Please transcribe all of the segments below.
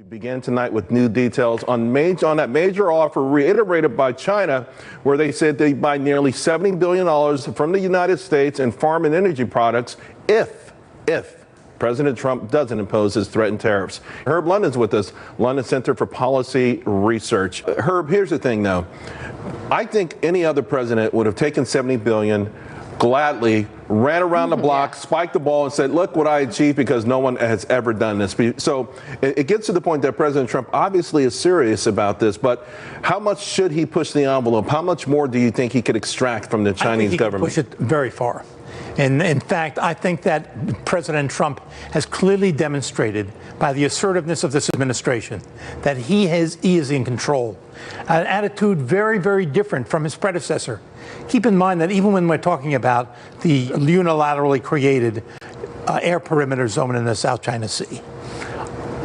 We begin tonight with new details on that major offer reiterated by China, where they said they'd buy nearly $70 billion from the United States in farm and energy products if President Trump doesn't impose his threatened tariffs. Herb London's with us, London Center for Policy Research. Herb, here's the thing, though. I think any other president would have taken $70 billion, gladly ran around the block, spiked the ball, and said, look what I achieved, because no one has ever done this. So it gets to the point that President Trump obviously is serious about this, but how much should he push the envelope? How much more do you think he could extract from the Chinese government? I think he could push it very far. And in fact, I think that President Trump has clearly demonstrated by the assertiveness of this administration that he is in control. An attitude very, very different from his predecessor. Keep in mind that even when we're talking about the unilaterally created air perimeter zone in the South China Sea,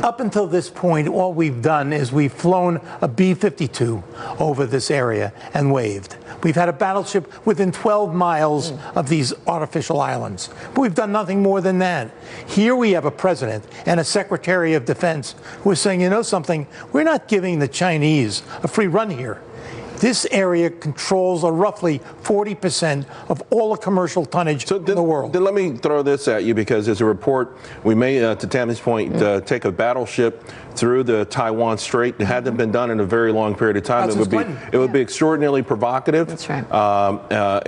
up until this point, all we've done is we've flown a B-52 over this area and waved. We've had a battleship within 12 miles of these artificial islands. But we've done nothing more than that. Here we have a president and a secretary of defense who is saying, you know something, we're not giving the Chinese a free run here. This area controls roughly 40% of all the commercial tonnage in the world. Then let me throw this at you, because there's a report, we may, to Tammy's point, take a battleship through the Taiwan Strait. It hadn't been done in a very long period of time. It would be extraordinarily provocative. That's right.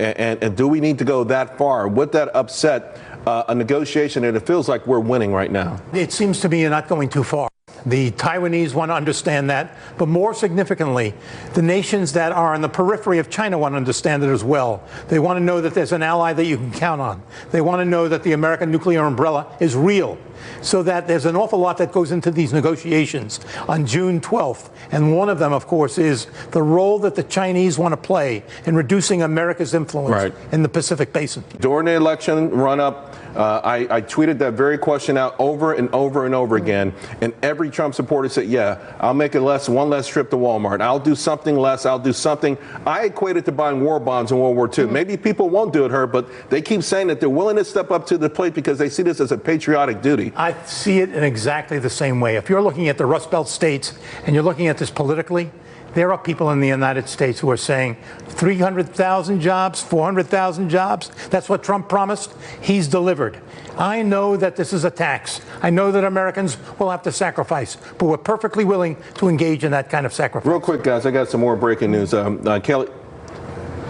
And do we need to go that far? Would that upset a negotiation that it feels like we're winning right now? It seems to me you're not going too far. The Taiwanese want to understand that, but more significantly, the nations that are on the periphery of China want to understand it as well. They want to know that there's an ally that you can count on. They want to know that the American nuclear umbrella is real. So that there's an awful lot that goes into these negotiations on June 12th. And one of them, of course, is the role that the Chinese want to play in reducing America's influence in the Pacific Basin. During the election run-up, I tweeted that very question out over and over and over again. And every Trump supporter said, yeah, I'll make it one less trip to Walmart. I'll do something less. I'll do something. I equate it to buying war bonds in World War II. Maybe people won't do it, Herb, but they keep saying that they're willing to step up to the plate because they see this as a patriotic duty. I see it in exactly the same way. If you're looking at the Rust Belt states and you're looking at this politically, there are people in the United States who are saying 300,000 jobs, 400,000 jobs. That's what Trump promised. He's delivered. I know that this is a tax. I know that Americans will have to sacrifice, but we're perfectly willing to engage in that kind of sacrifice. Real quick, guys, I got some more breaking news.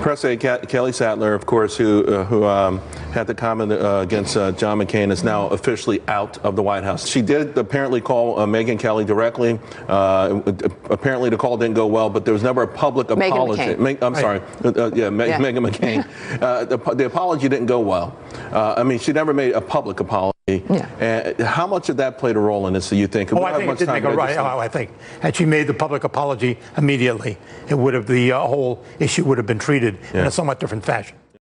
Press aide Kelly Sattler, of course, who had the comment against John McCain, is now officially out of the White House. She did apparently call Megyn Kelly directly. Apparently the call didn't go well, but there was never a public apology. I'm sorry. Megyn McCain. The apology didn't go well. I mean, she never made a public apology. And how much of that played a role in this, do you think? I think it did make a right. I think had she made the public apology immediately, it would have the whole issue would have been treated in a somewhat different fashion.